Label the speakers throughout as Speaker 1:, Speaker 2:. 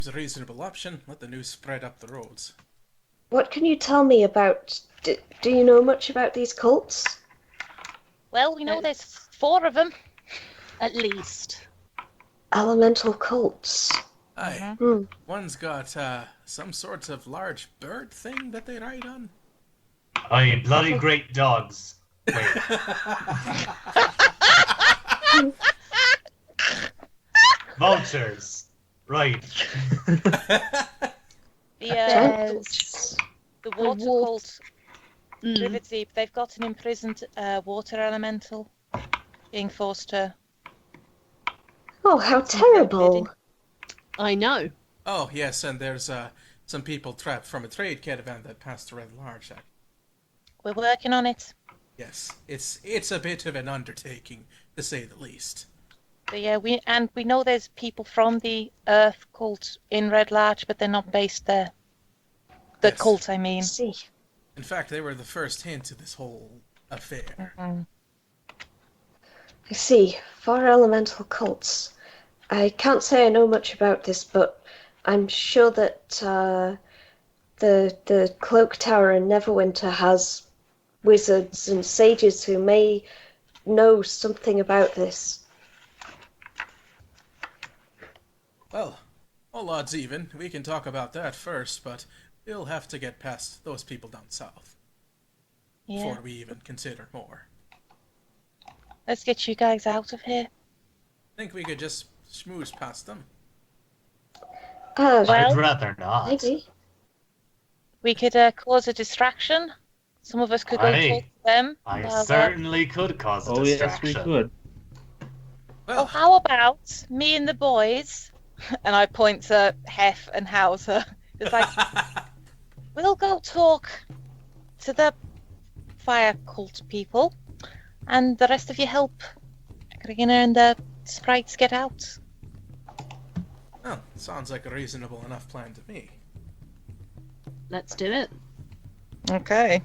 Speaker 1: It's a reasonable option. Let the news spread up the roads.
Speaker 2: What can you tell me about? Do you know much about these cults?
Speaker 3: Well, we know there's 4 of them.
Speaker 4: At least.
Speaker 2: Elemental cults.
Speaker 1: Aye.
Speaker 2: Hmm.
Speaker 1: One's got some sort of large bird thing that they ride on.
Speaker 5: Aye, bloody great dogs. Wait. Vultures. Right.
Speaker 3: The
Speaker 4: Yes.
Speaker 3: the water
Speaker 4: wolf.
Speaker 3: cult,
Speaker 4: Mm.
Speaker 3: River Deep, they've got an imprisoned water elemental being forced to.
Speaker 2: Oh, how terrible!
Speaker 4: I know.
Speaker 1: Oh, yes, and there's some people trapped from a trade caravan that passed the Red Large.
Speaker 3: We're working on it.
Speaker 1: Yes, it's a bit of an undertaking, to say the least.
Speaker 3: But yeah, we know there's people from the Earth cult in Red Larch, but they're not based there. The
Speaker 1: Yes.
Speaker 3: cult, I
Speaker 2: I
Speaker 3: mean.
Speaker 2: see.
Speaker 1: In fact, they were the first hint to this whole affair.
Speaker 3: Mhm.
Speaker 2: I see. 4 elemental cults. I can't say I know much about this, but I'm sure that the Cloak Tower in Neverwinter has wizards and sages who may know something about this.
Speaker 1: Well, all odds even. We can talk about that first, but we'll have to get past those people down south
Speaker 3: Yeah.
Speaker 1: before we even consider more.
Speaker 3: Let's get you guys out of here.
Speaker 1: Think we could just schmooze past them?
Speaker 2: Ah,
Speaker 3: Well-
Speaker 5: I'd rather not.
Speaker 2: maybe.
Speaker 3: We could cause a distraction. Some of us could go
Speaker 5: Aye.
Speaker 3: talk to them.
Speaker 5: I
Speaker 3: while they're-
Speaker 5: certainly could cause a
Speaker 6: Oh yes,
Speaker 5: distraction.
Speaker 6: we could.
Speaker 3: Oh,
Speaker 1: Well,
Speaker 3: how about me and the boys? And I point to Hef and Hauser. It's like, we'll go talk to the fire cult people, and the rest of you help Karina and the sprites get out.
Speaker 1: well, sounds like a reasonable enough plan to me.
Speaker 4: Let's do it.
Speaker 3: Okay.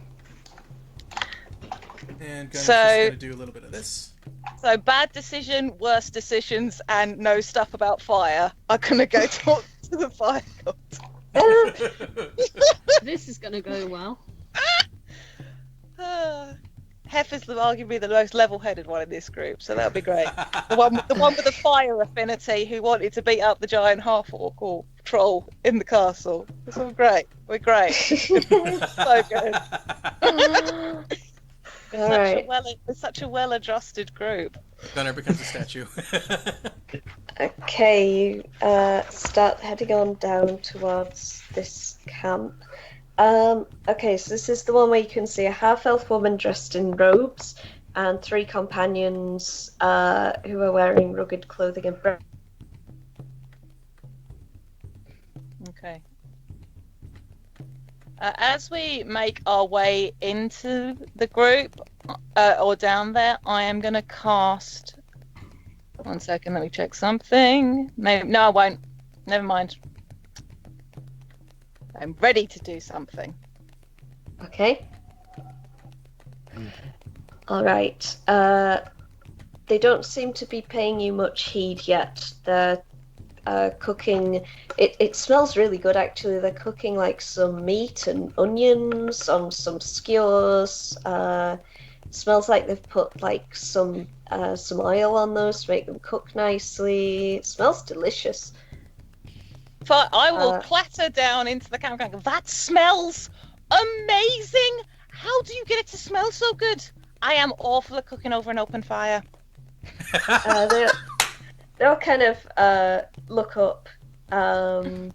Speaker 1: And Gunner's
Speaker 3: So-
Speaker 1: just gonna do a little bit of this.
Speaker 3: So bad decision, worse decisions, and no stuff about fire. I'm gonna go talk to the fire cult.
Speaker 4: This is gonna go well.
Speaker 3: Hef is arguably the most level-headed one in this group, so that'll be great. The one with the fire affinity who wanted to beat up the giant half-orc or troll in the castle. It's all great. We're great. So good.
Speaker 2: All right.
Speaker 3: It's such a well-adjusted group.
Speaker 1: Gunner becomes a statue.
Speaker 2: Okay, you start heading on down towards this camp. Okay, so this is the one where you can see a half-elf woman dressed in robes and 3 companions who are wearing rugged clothing and
Speaker 3: Okay. As we make our way into the group, or down there, I am going to cast... 1 second, let me check something. Maybe, no, I won't. Never mind. I'm ready to do something.
Speaker 2: Okay. All right. They don't seem to be paying you much heed yet. They're cooking. It smells really good, actually. They're cooking like some meat and onions on some skewers. Smells like they've put like some oil on those to make them cook nicely. It smells delicious.
Speaker 3: But I will
Speaker 2: Uh,
Speaker 3: clatter down into the camp and go, that smells amazing! How do you get it to smell so good? I am awful at cooking over an open fire.
Speaker 2: They'll kind of look up and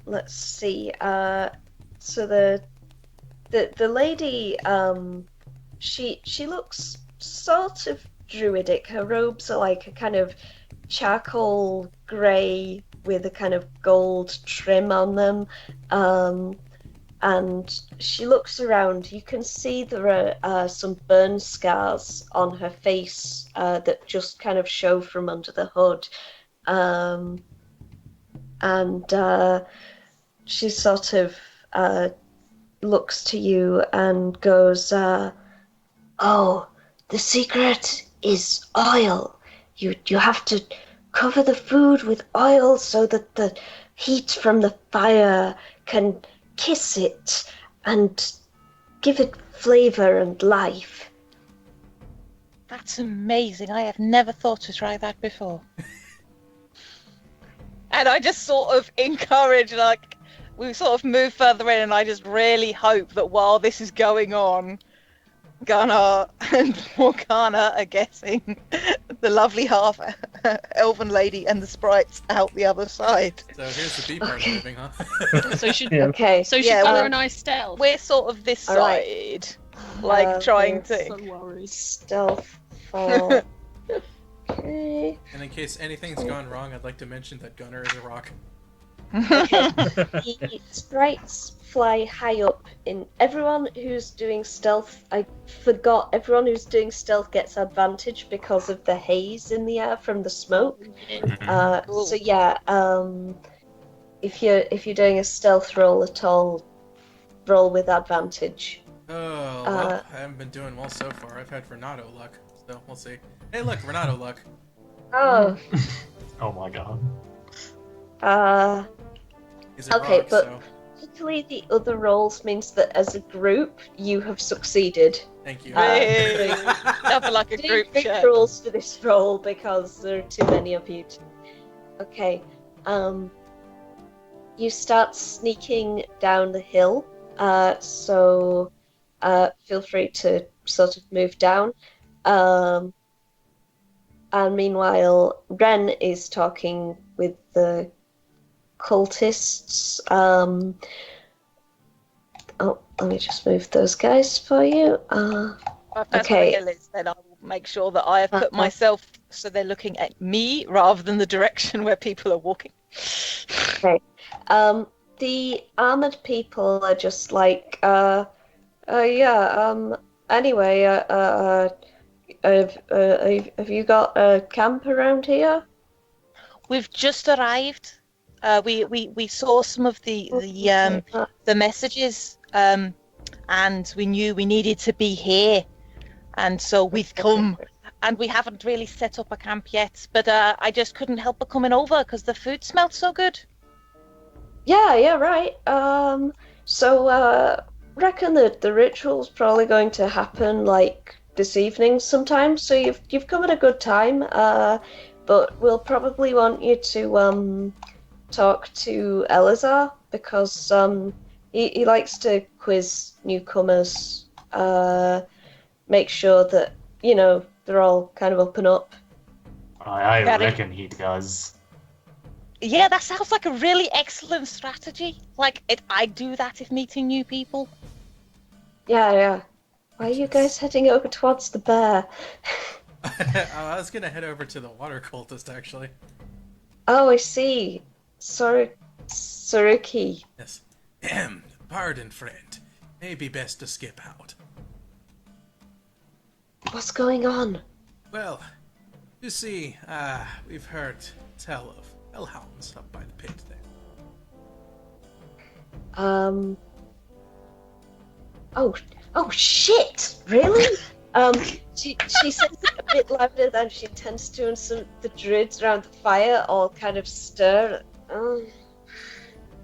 Speaker 2: let's see. So the lady, she looks sort of druidic. Her robes are like a kind of charcoal grey with a kind of gold trim on them. And she looks around. You can see there are some burn scars on her face that just kind of show from under the hood. And she sort of looks to you and goes, "Oh, the secret is oil. you have to cover the food with oil so that the heat from the fire can kiss it and give it flavor and life.
Speaker 3: That's amazing. I have never thought to try that before. And I just sort of encourage, like, we sort of move further in, and I just really hope that while this is going on, Gunnar and Morgana are getting the lovely half elven lady and the sprites out the other side.
Speaker 1: So here's the B part
Speaker 2: Okay.
Speaker 1: moving, huh?
Speaker 4: So should
Speaker 5: Yeah.
Speaker 2: Okay.
Speaker 4: so should
Speaker 3: Yeah,
Speaker 4: Gunnar
Speaker 3: well,
Speaker 4: and I stealth.
Speaker 3: We're sort of this
Speaker 2: All right.
Speaker 3: side, like trying
Speaker 2: yes.
Speaker 3: to.
Speaker 4: So worried.
Speaker 2: Stealth for. Okay.
Speaker 1: And in case anything's gone wrong, I'd like to mention that Gunnar is a rock.
Speaker 2: The sprites fly high up in everyone who's doing stealth. I forgot everyone who's doing stealth gets advantage because of the haze in the air from the smoke. So yeah, if you're doing a stealth roll at all, roll with advantage.
Speaker 1: Oh, well, I haven't been doing well so far. I've had Renato luck, so we'll see. Hey, look, Renato luck.
Speaker 2: Oh,
Speaker 5: Oh my god.
Speaker 1: He's a
Speaker 2: Okay,
Speaker 1: rock,
Speaker 2: but-
Speaker 1: so
Speaker 2: luckily the other rolls means that as a group you have succeeded.
Speaker 1: thank you.
Speaker 3: Hey. Nothing like a
Speaker 2: Do
Speaker 3: group
Speaker 2: big
Speaker 3: chat.
Speaker 2: rolls for this roll because there are too many of you. Okay, you start sneaking down the hill. So feel free to sort of move down. And meanwhile, Ren is talking with the cultists. Oh, let me just move those guys for you.
Speaker 3: If that's
Speaker 2: Okay.
Speaker 3: what the hill is, then I will make sure that I have put
Speaker 2: Uh-huh.
Speaker 3: myself so they're looking at me rather than the direction where people are walking.
Speaker 2: The armored people are just like, anyway, have you got a camp around here?
Speaker 3: We've just arrived. We saw some of the messages, and we knew we needed to be here, and so we've come. And we haven't really set up a camp yet, but I just couldn't help but coming over because the food smelled so good.
Speaker 2: Yeah, right. Reckon that the ritual's probably going to happen like this evening sometime. So you've come at a good time. But we'll probably want you to talk to Elazar because he likes to quiz newcomers, make sure that they're all kind of up and up.
Speaker 5: I
Speaker 3: Got it.
Speaker 5: reckon he does.
Speaker 3: Yeah, that sounds like a really excellent strategy. Like, I do that if meeting new people.
Speaker 2: Yeah. Why are you guys heading over towards the bear?
Speaker 1: I was gonna head over to the water cultist, actually.
Speaker 2: Oh, I see. Sorry, Saruki.
Speaker 1: Yes. Pardon, friend. Maybe best to skip out.
Speaker 2: What's going on?
Speaker 1: Well, you see, we've heard tell of hellhounds up by the pit there.
Speaker 2: Oh shit! Really? She says it a bit louder than she intends to, and the druids around the fire all kind of stir. Oh,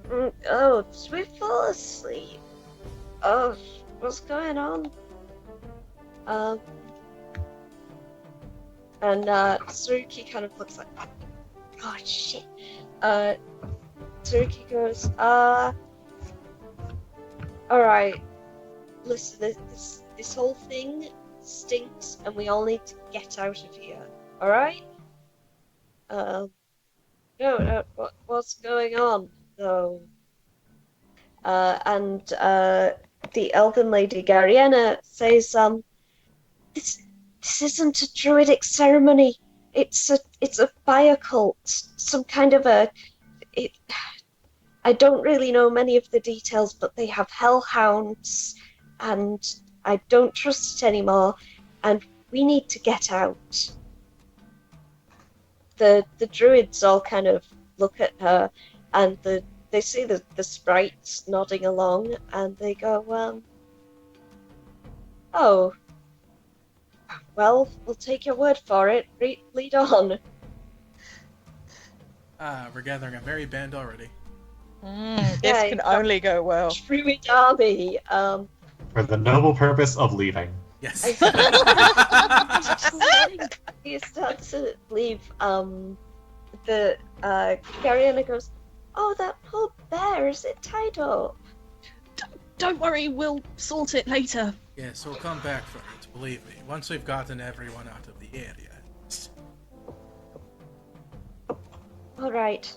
Speaker 2: did we fall asleep? Oh, what's going on? And Tsuruki kind of looks like, oh shit. Tsuruki goes, alright, listen, this whole thing stinks and we all need to get out of here, alright? No, what's going on, though? And the elven lady Gariena says, this isn't a druidic ceremony. It's a fire cult. Some kind of I don't really know many of the details, but they have hellhounds, and I don't trust it anymore. And we need to get out. The druids all kind of look at her, and they see the sprites nodding along, and they go, oh. Well, we'll take your word for it. Lead on.
Speaker 1: We're gathering a merry band already.
Speaker 3: This
Speaker 2: Yeah,
Speaker 3: can only go well.
Speaker 2: Druid army.
Speaker 5: For the noble purpose of leaving.
Speaker 1: Yes.
Speaker 2: He starts to leave. The Gariana goes, "Oh, that poor bear. Is it tied up?"
Speaker 4: Don't worry, we'll sort it later.
Speaker 1: Yes, we'll come back for it, believe me, once we've gotten everyone out of the area.
Speaker 2: All right.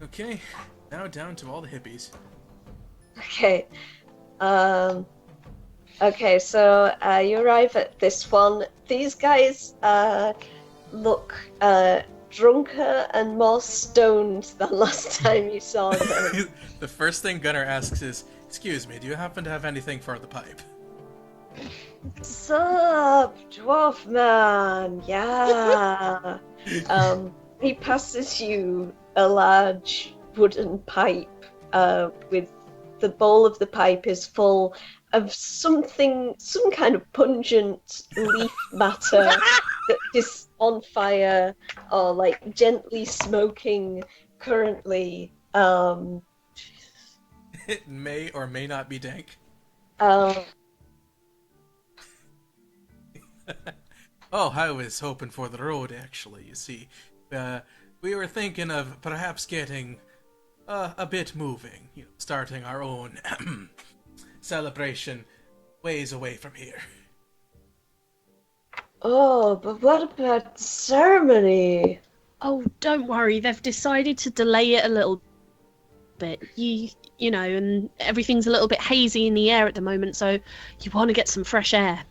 Speaker 1: Okay, now down to all the hippies.
Speaker 2: Okay. Okay, so you arrive at this one. These guys look drunker and more stoned than last time you saw them.
Speaker 1: The first thing Gunnar asks is, "Excuse me, do you happen to have anything for the pipe?"
Speaker 2: Sup, dwarf man? Yeah. He passes you a large wooden pipe with the bowl of the pipe is full of some kind of pungent leaf matter that is on fire or like gently smoking currently.
Speaker 1: It may or may not be dank. Oh, I was hoping for the road, actually, you see. We were thinking of perhaps getting a bit moving, starting our own celebration ways away from here.
Speaker 2: Oh, but what about the ceremony?
Speaker 4: Oh, don't worry. They've decided to delay it a little bit. You know, and everything's a little bit hazy in the air at the moment, so you want to get some fresh air.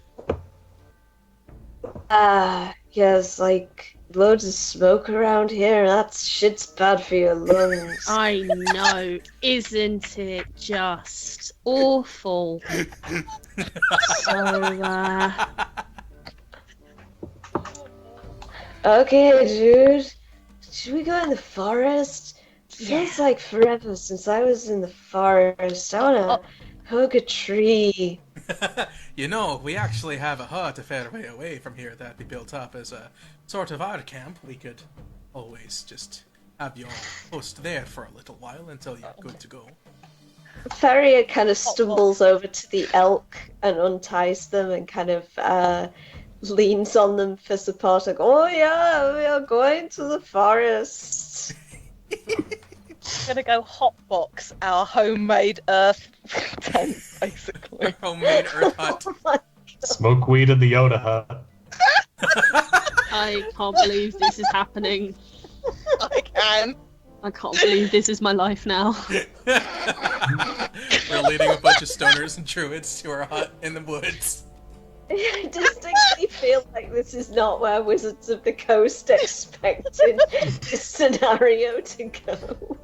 Speaker 2: Yes, like loads of smoke around here. That shit's bad for your lungs.
Speaker 4: I know, isn't it just awful? So,
Speaker 2: Okay, dude. Should we go in the forest? Feels like forever since I was in the forest. I wanna hug a tree.
Speaker 1: We actually have a hut a fair way away from here that we built up as a sort of our camp. We could always just have you all post there for a little while until you're good to go.
Speaker 2: Farrier kind of stumbles over to the elk and unties them and kind of leans on them for support. Like, oh yeah, we are going to the forest.
Speaker 3: We're gonna go hotbox our homemade earth tent, basically.
Speaker 1: Homemade earth hut.
Speaker 2: Oh my-
Speaker 5: Smoke weed in the Yoda hut.
Speaker 4: I can't believe this is happening.
Speaker 3: I can.
Speaker 4: I can't believe this is my life now.
Speaker 1: We're leading a bunch of stoners and druids to our hut in the woods.
Speaker 2: I distinctly feel like this is not where Wizards of the Coast expected this scenario to go.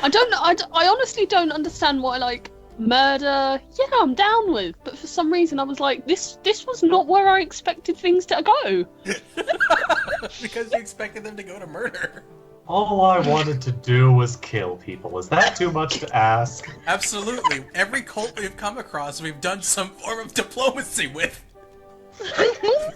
Speaker 4: I honestly don't understand why, like, murder, yeah, I'm down with, but for some reason I was like, this was not where I expected things to go.
Speaker 1: Because you expected them to go to murder.
Speaker 5: All I wanted to do was kill people. Is that too much to ask?
Speaker 1: Absolutely. Every cult we've come across, we've done some form of diplomacy with.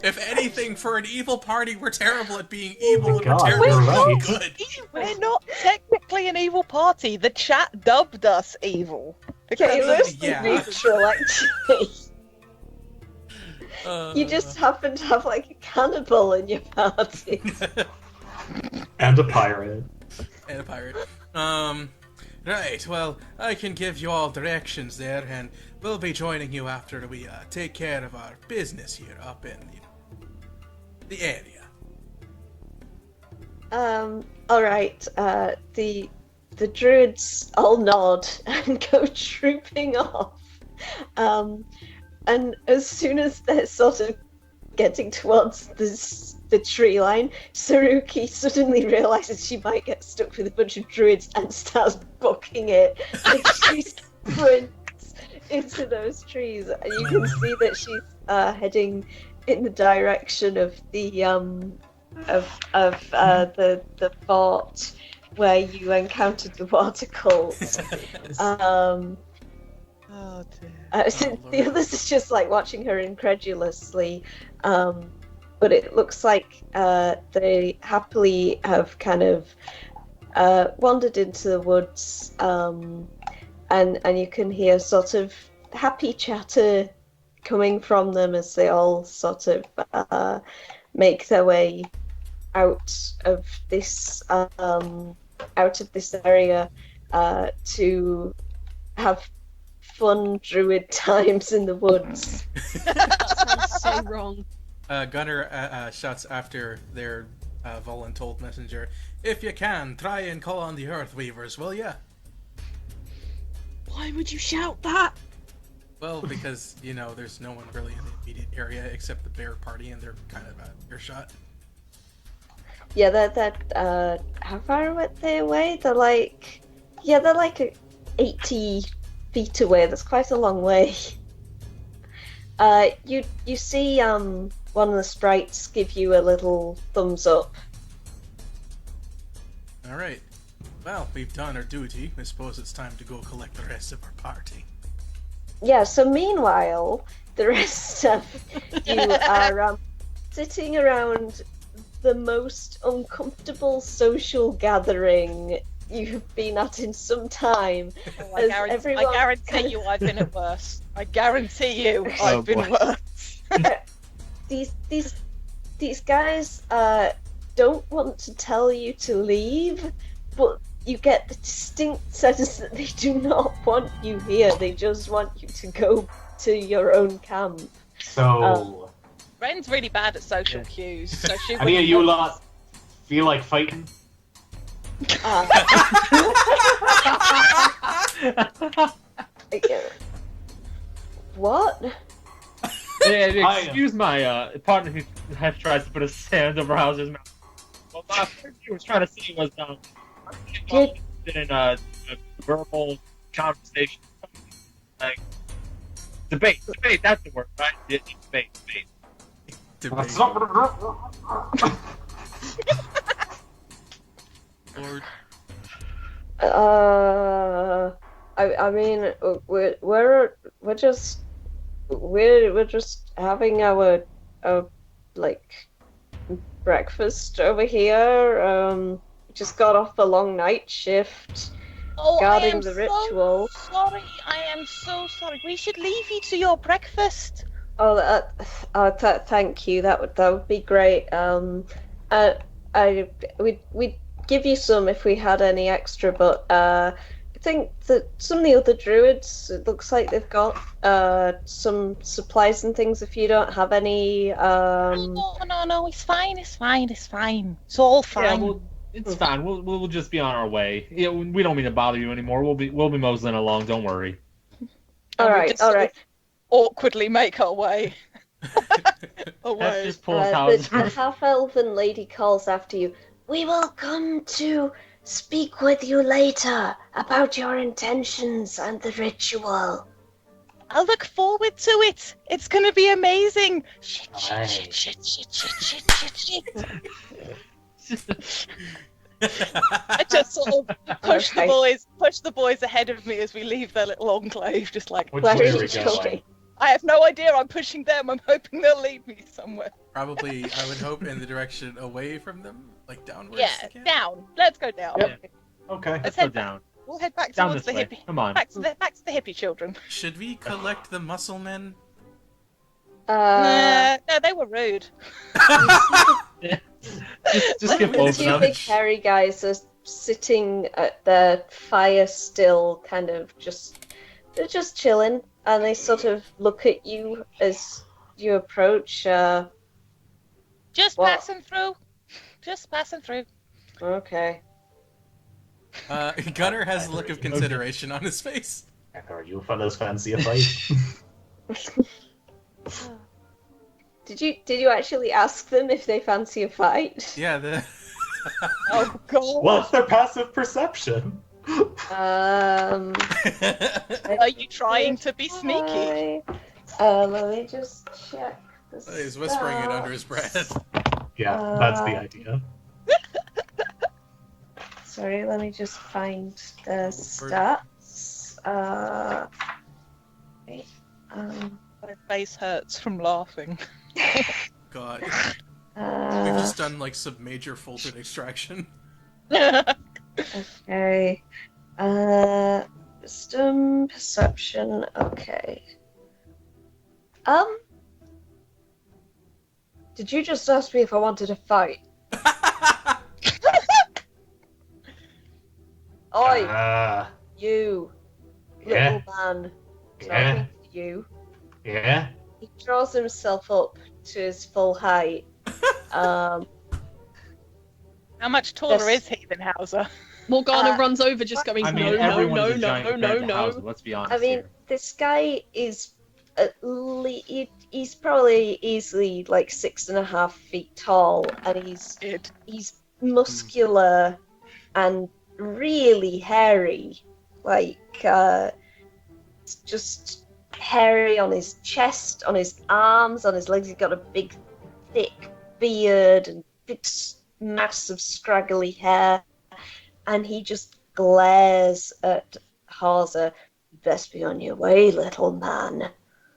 Speaker 1: If anything, for an evil party, we're terrible at being evil, and
Speaker 5: God,
Speaker 1: we're terrible
Speaker 5: you're
Speaker 1: at being
Speaker 5: right.
Speaker 1: good.
Speaker 3: We're not technically an evil party. The chat dubbed us evil.
Speaker 2: Okay,
Speaker 3: Because
Speaker 2: mostly
Speaker 1: yeah.
Speaker 2: neutral, actually. You just happen to have, like, a cannibal in your party.
Speaker 5: And a pirate.
Speaker 1: And a pirate. Right, well, I can give you all directions there, and we'll be joining you after we take care of our business here up in the area.
Speaker 2: Alright, the druids all nod and go trooping off. And as soon as they're sort of getting towards the tree line, Saruki suddenly realizes she might get stuck with a bunch of druids and starts booking it. And she sprints into those trees. And you can see that she's heading in the direction of the the fort where you encountered the water cult.
Speaker 3: Oh dear.
Speaker 2: The
Speaker 1: Lord.
Speaker 2: others is just like watching her incredulously, but it looks like they happily have kind of wandered into the woods, and you can hear sort of happy chatter coming from them as they all sort of make their way out of this area to have fun druid times in the woods.
Speaker 4: Sounds so wrong.
Speaker 1: Gunnar shouts after their voluntold messenger, "If you can, try and call on the Earth Weavers, will ya?"
Speaker 4: Why would you shout that?
Speaker 1: Well, because, there's no one really in the immediate area except the bear party, and they're kind of at earshot.
Speaker 2: Yeah, they're how far away? They're like 80 feet away. That's quite a long way. You see one of the sprites give you a little thumbs up.
Speaker 1: Alright. Well, we've done our duty. I suppose it's time to go collect the rest of our party.
Speaker 2: Yeah, so meanwhile, the rest of you are sitting around the most uncomfortable social gathering you've been at in some time.
Speaker 3: Oh,
Speaker 2: As
Speaker 3: I
Speaker 2: everyone
Speaker 3: guarantee
Speaker 2: kind of-
Speaker 3: you I've been at worse. I guarantee you
Speaker 5: Oh,
Speaker 3: I've been
Speaker 5: boy.
Speaker 3: worse.
Speaker 2: These guys don't want to tell you to leave, but you get the distinct sense that they do not want you here. They just want you to go to your own camp.
Speaker 5: So,
Speaker 3: Ren's really bad at social cues, so she
Speaker 5: any of
Speaker 3: wouldn't
Speaker 5: you
Speaker 3: know.
Speaker 5: lot feel like fighting?
Speaker 2: What?
Speaker 6: Excuse my partner who half tries to put his hand over Hauser's mouth. Well, what he was trying to say was, in a verbal conversation. Like, debate, that's the word, right? Debate.
Speaker 1: Debate. Lord.
Speaker 2: I mean, we're just having our like breakfast over here. Just got off a long night shift
Speaker 3: Oh, I
Speaker 2: guarding
Speaker 3: am
Speaker 2: the ritual.
Speaker 3: So sorry, I am so sorry. We should leave you to your breakfast.
Speaker 2: Oh, thank you. That would be great. We'd give you some if we had any extra, but I think that some of the other druids, it looks like they've got some supplies and things. If you don't have any,
Speaker 3: No, it's fine. It's all fine.
Speaker 6: Yeah, well, it's fine. We'll just be on our way. Yeah, we don't mean to bother you anymore. We'll be moseying along. Don't worry.
Speaker 3: And we
Speaker 2: all
Speaker 3: just sort of
Speaker 2: right.
Speaker 3: awkwardly make our way
Speaker 6: Hef
Speaker 3: away.
Speaker 6: just pulls
Speaker 2: The
Speaker 6: Hauser.
Speaker 2: half-elven lady calls after you. We will come to speak with you later about your intentions and the ritual.
Speaker 3: I look forward to it. It's gonna be amazing. Shit. I just sort of push the boys ahead of me as we leave their little enclave, just like,
Speaker 5: Which
Speaker 2: Where
Speaker 5: way
Speaker 2: are
Speaker 5: are
Speaker 2: you
Speaker 5: we going?
Speaker 2: going?
Speaker 3: I have no idea. I'm pushing them. I'm hoping they'll lead me somewhere.
Speaker 1: Probably, I would hope, in the direction away from them, like downwards.
Speaker 3: Yeah,
Speaker 1: again.
Speaker 3: down. Let's go down.
Speaker 6: Yep.
Speaker 5: Okay.
Speaker 6: Let's
Speaker 3: Let's
Speaker 6: go
Speaker 3: head
Speaker 6: down.
Speaker 3: We'll head back
Speaker 6: Down
Speaker 3: towards
Speaker 6: this
Speaker 3: the
Speaker 6: way.
Speaker 3: hippie.
Speaker 6: Come on.
Speaker 3: Back to the hippie children.
Speaker 1: Should we collect the muscle men?
Speaker 3: No, they were rude.
Speaker 6: Just get
Speaker 2: The
Speaker 6: both of
Speaker 2: two
Speaker 6: them.
Speaker 2: big hairy guys are sitting at the fire still, they're just chilling, and they sort of look at you as you approach.
Speaker 3: Just
Speaker 2: What?
Speaker 3: passing through. Just passing through.
Speaker 2: Okay.
Speaker 1: Gunnar has a look of consideration on his face.
Speaker 5: Are you fellas fancy a fight?
Speaker 2: Did you actually ask them if they fancy a fight?
Speaker 1: Yeah, the.
Speaker 3: Oh god.
Speaker 5: What's their passive perception?
Speaker 2: Um.
Speaker 3: Are you trying to be sneaky?
Speaker 2: Let me just check.
Speaker 1: He's whispering it under his breath.
Speaker 5: Yeah, that's the idea.
Speaker 2: Sorry, let me just find the stats. Okay.
Speaker 3: My face hurts from laughing.
Speaker 1: God. We've
Speaker 2: Uh,
Speaker 1: just done like some major Fulton extraction.
Speaker 2: okay. Wisdom, perception. Okay. Did you just ask me if I wanted to fight? Oi, you
Speaker 5: yeah,
Speaker 2: little man.
Speaker 5: yeah,
Speaker 2: Talking to you.
Speaker 5: yeah.
Speaker 2: He draws himself up to his full height.
Speaker 3: How much taller
Speaker 2: Yes.
Speaker 3: is he than Hauser?
Speaker 4: Morgana
Speaker 2: Uh,
Speaker 4: runs over, just going,
Speaker 6: I mean,
Speaker 4: no, no,
Speaker 6: everyone
Speaker 4: no,
Speaker 6: is a
Speaker 4: no,
Speaker 6: giant
Speaker 4: no,
Speaker 6: compared to
Speaker 4: no.
Speaker 6: Hauser, let's be honest
Speaker 2: I mean,
Speaker 6: here.
Speaker 2: this guy is he's probably easily like 6.5 feet tall, and he's muscular and really hairy. Like, it's just hairy on his chest, on his arms, on his legs. He's got a big, thick beard and big, massive, scraggly hair, and he just glares at Hauser. Best be on your way, little man.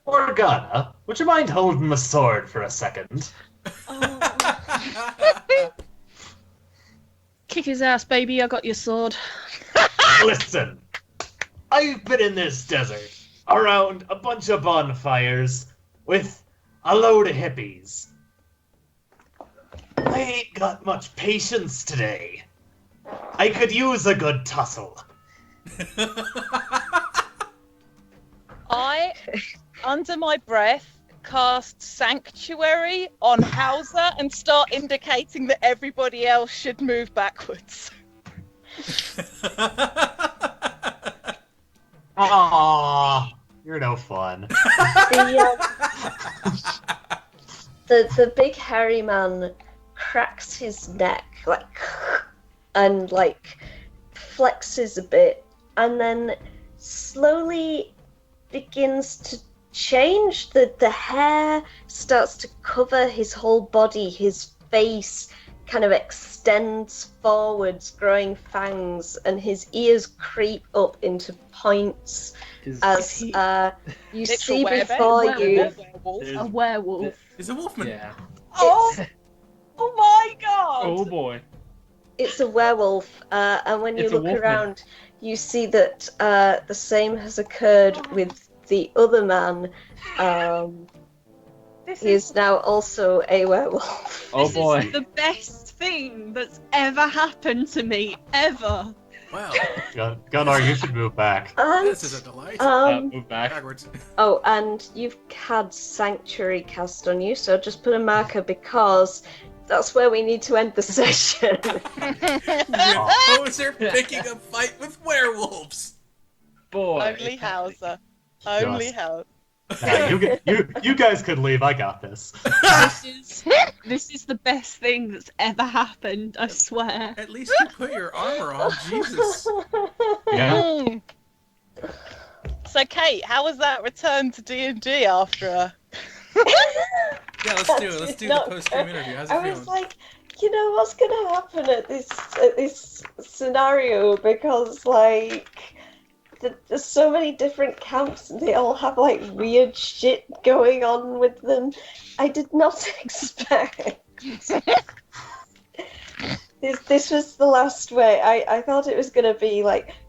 Speaker 5: Morgana, would you mind holding the sword for a second?
Speaker 4: Kick his ass, baby. I got your sword.
Speaker 5: Listen, I've been in this desert around a bunch of bonfires with a load of hippies. I ain't got much patience today. I could use a good tussle.
Speaker 3: I, under my breath, cast Sanctuary on Hauser and start indicating that everybody else should move backwards.
Speaker 5: Aww, you're no fun.
Speaker 2: The big hairy man cracks his neck and flexes a bit, and then slowly begins to change. The hair starts to cover his whole body. His face kind of extends forwards, growing fangs, and his ears creep up into points as you
Speaker 3: Literal
Speaker 2: see
Speaker 3: werewolf.
Speaker 2: before you.
Speaker 3: Werewolf.
Speaker 4: A werewolf.
Speaker 1: He's a wolfman.
Speaker 6: Yeah.
Speaker 3: Oh my god!
Speaker 6: Oh boy.
Speaker 2: It's a werewolf, and when you
Speaker 6: It's a
Speaker 2: look
Speaker 6: wolfman.
Speaker 2: around, you see that the same has occurred with the other man. He is now also a werewolf.
Speaker 6: Oh
Speaker 4: This
Speaker 6: boy.
Speaker 4: is the best thing that's ever happened to me, ever.
Speaker 1: Wow,
Speaker 5: Gunnar, you should move back.
Speaker 2: And,
Speaker 1: this is a delight.
Speaker 6: Move back.
Speaker 1: Backwards.
Speaker 2: oh, and you've had Sanctuary cast on you, so just put a marker because that's where we need to end the session.
Speaker 1: Hoser picking a fight with werewolves.
Speaker 6: Boy.
Speaker 3: Only Hauser. Only
Speaker 5: Just-
Speaker 3: Hauser.
Speaker 5: Yeah, you guys could leave. I got this.
Speaker 4: This is the best thing that's ever happened, I swear.
Speaker 1: At least you put your armor on, Jesus.
Speaker 5: Yeah.
Speaker 3: Mm. So, Kate, how was that return to D&D after a...
Speaker 1: Yeah, let's do it. Let's do the post-stream interview. How's it
Speaker 2: I
Speaker 1: feeling?
Speaker 2: was like, you know what's gonna happen at this scenario, because there's so many different camps and they all have weird shit going on with them. I did not expect. This was the last way. I thought it was gonna be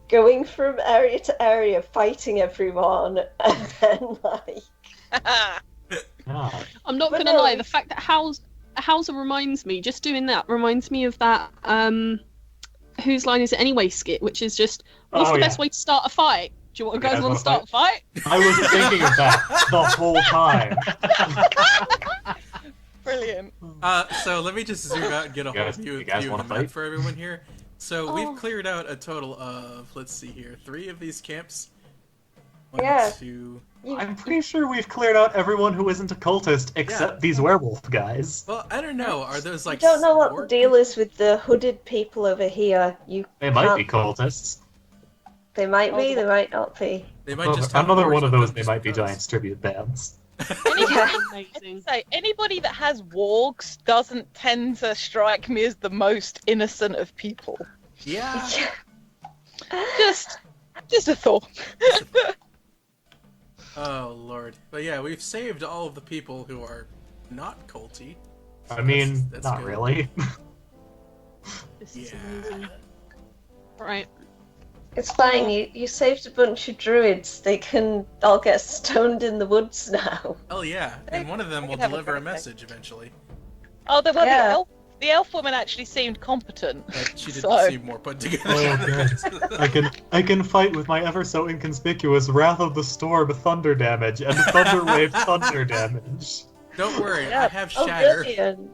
Speaker 2: going from area to area, fighting everyone, and then
Speaker 5: Ah,
Speaker 4: I'm not
Speaker 2: But
Speaker 4: gonna
Speaker 2: no.
Speaker 4: lie, the fact that Hauser reminds me, just doing that reminds me of that Whose Line Is It Anyway skit, which is just, what's the best way to start a fight? Do you guys
Speaker 5: guys
Speaker 4: want to
Speaker 5: wanna
Speaker 4: start a fight?
Speaker 5: I was thinking of that the whole time.
Speaker 3: Brilliant.
Speaker 1: So let me just zoom out and get a whole view
Speaker 5: you guys
Speaker 1: of
Speaker 5: wanna
Speaker 1: the map
Speaker 5: fight?
Speaker 1: for everyone here. So
Speaker 4: Oh.
Speaker 1: we've cleared out a total of, let's see here, 3 of these camps. 1,
Speaker 2: Yeah.
Speaker 1: 2...
Speaker 5: I'm pretty sure we've cleared out everyone who isn't a cultist except these werewolf guys.
Speaker 1: Well, I don't know. Are those
Speaker 2: I don't know what the
Speaker 1: sport
Speaker 2: deal
Speaker 1: people?
Speaker 2: is with the hooded people over here.
Speaker 5: They might be cultists.
Speaker 2: They might be, they might not be.
Speaker 1: They might just have
Speaker 5: Another
Speaker 1: doors
Speaker 5: one of
Speaker 1: with
Speaker 5: those,
Speaker 1: them
Speaker 5: they
Speaker 1: just
Speaker 5: might be
Speaker 1: because.
Speaker 5: Giants tribute bands.
Speaker 4: Amazing.
Speaker 3: So anybody that has wargs doesn't tend to strike me as the most innocent of people.
Speaker 1: Yeah.
Speaker 3: Just a thought.
Speaker 1: Oh lord. But yeah, we've saved all of the people who are not culty.
Speaker 5: I mean,
Speaker 1: That's
Speaker 5: not
Speaker 1: good.
Speaker 5: really.
Speaker 4: This is
Speaker 1: Yeah.
Speaker 4: amazing. Right.
Speaker 2: It's fine. You saved a bunch of druids. They can all get stoned in the woods now.
Speaker 1: Oh yeah, and one of them
Speaker 3: I
Speaker 1: will
Speaker 3: can have a
Speaker 1: deliver a
Speaker 3: birthday.
Speaker 1: message eventually.
Speaker 3: Oh, the
Speaker 2: Yeah.
Speaker 3: elf woman actually seemed competent.
Speaker 1: But she didn't
Speaker 3: So-
Speaker 1: seem more put together.
Speaker 5: Oh, I can fight with my ever so inconspicuous Wrath of the Storm thunder damage and Thunderwave thunder damage.
Speaker 1: Don't worry, I
Speaker 3: Yeah.
Speaker 1: have
Speaker 2: Oh,
Speaker 1: Shatter.
Speaker 2: brilliant!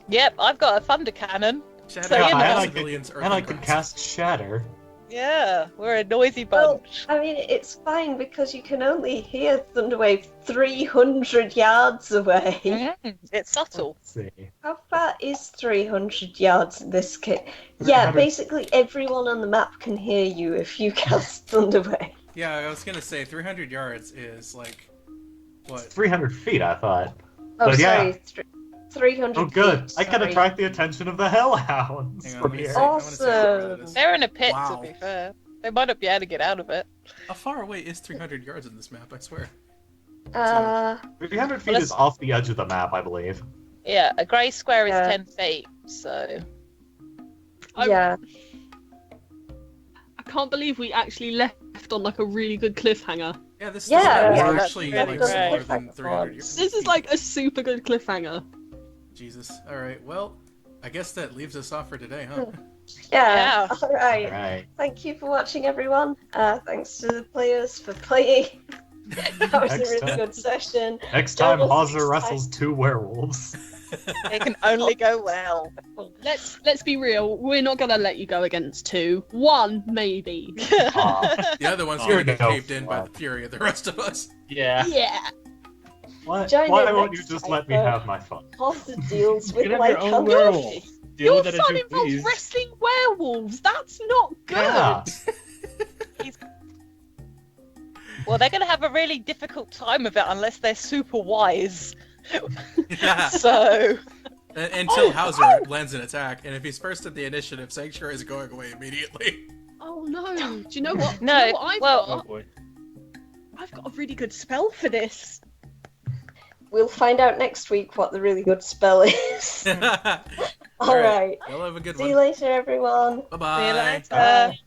Speaker 3: Yep, I've got a thunder cannon.
Speaker 1: Shatter
Speaker 3: So, you
Speaker 1: and
Speaker 3: know-
Speaker 1: all
Speaker 5: and I
Speaker 1: civilians
Speaker 5: could, and I could
Speaker 1: earthen
Speaker 5: cast Shatter.
Speaker 3: Yeah, we're a noisy
Speaker 2: Well,
Speaker 3: bunch.
Speaker 2: I mean, it's fine because you can only hear Thunderwave 300 yards away.
Speaker 3: It's subtle.
Speaker 5: Let's see.
Speaker 2: How far is 300 yards in this case? Yeah,
Speaker 5: 300.
Speaker 2: basically everyone on the map can hear you if you cast Thunderwave.
Speaker 1: Yeah, I was gonna say 300 yards is like what?
Speaker 5: 300 feet, I thought.
Speaker 2: Oh,
Speaker 5: But yeah.
Speaker 2: sorry, 300
Speaker 5: Oh, good.
Speaker 2: feet,
Speaker 5: I can
Speaker 2: sorry.
Speaker 5: attract the attention of the Hellhounds
Speaker 1: Hang on,
Speaker 5: from
Speaker 1: let me
Speaker 5: here.
Speaker 1: see. I wanna see how far that is.
Speaker 3: They're in a pit,
Speaker 1: Wow.
Speaker 3: to be fair. They might not be able to get out of it.
Speaker 1: How far away is 300 yards in this map? I swear.
Speaker 5: 300 feet
Speaker 3: Well,
Speaker 5: is off the edge of the map, I believe.
Speaker 3: Yeah, a grey square is
Speaker 2: Yeah.
Speaker 3: 10 feet, so...
Speaker 2: yeah.
Speaker 4: I can't believe we actually left on like a really good cliffhanger.
Speaker 1: Yeah, this
Speaker 2: Yeah,
Speaker 1: is
Speaker 3: yeah,
Speaker 1: actually
Speaker 3: that's
Speaker 1: like
Speaker 3: really
Speaker 1: smaller
Speaker 2: great.
Speaker 1: than 300 yards.
Speaker 4: This is like a super good cliffhanger.
Speaker 1: Jesus. All right. Well, I guess that leaves us off for today, huh?
Speaker 2: Yeah.
Speaker 3: Yeah.
Speaker 2: All right.
Speaker 5: Alright.
Speaker 2: Thank you for watching, everyone. Thanks to the players for playing. That was a
Speaker 5: Next
Speaker 2: really
Speaker 5: time.
Speaker 2: good session.
Speaker 5: Next time,
Speaker 2: Double
Speaker 5: Hauser
Speaker 2: six
Speaker 5: wrestles 2 werewolves.
Speaker 3: It can only go well.
Speaker 4: Let's be real. We're not gonna let you go against 2. 1 maybe.
Speaker 5: Aw.
Speaker 1: The other one's
Speaker 5: Oh,
Speaker 1: gonna get
Speaker 5: no.
Speaker 1: caved in by the fury of the rest of us.
Speaker 6: Yeah.
Speaker 4: Yeah.
Speaker 5: Why
Speaker 2: Join
Speaker 5: why
Speaker 2: in
Speaker 5: won't you
Speaker 2: next
Speaker 5: just
Speaker 2: time,
Speaker 5: let me
Speaker 2: though.
Speaker 5: have my fun?
Speaker 2: Hauser deals
Speaker 6: You
Speaker 2: with
Speaker 6: can have
Speaker 2: like
Speaker 6: your own
Speaker 2: hungry.
Speaker 6: werewolf. Deal
Speaker 4: Your
Speaker 6: with it as
Speaker 4: son
Speaker 6: you
Speaker 4: involves
Speaker 6: please.
Speaker 4: wrestling werewolves. That's not good.
Speaker 5: Yeah.
Speaker 3: Well, they're going to have a really difficult time of it unless they're super wise.
Speaker 1: Yeah.
Speaker 3: So,
Speaker 1: Until Hauser lands an attack, and if he's first at the initiative, Sanctuary is going away immediately.
Speaker 4: Oh no. Do you know what?
Speaker 3: No,
Speaker 4: Do you know what
Speaker 3: well-
Speaker 6: Oh boy.
Speaker 4: I've got a really good spell for this.
Speaker 2: We'll find out next week what the really good spell is.
Speaker 1: All
Speaker 2: All right.
Speaker 1: Y'all have a good
Speaker 2: See you
Speaker 1: one.
Speaker 2: later, everyone.
Speaker 1: Bye bye.
Speaker 3: see you later.
Speaker 5: Bye.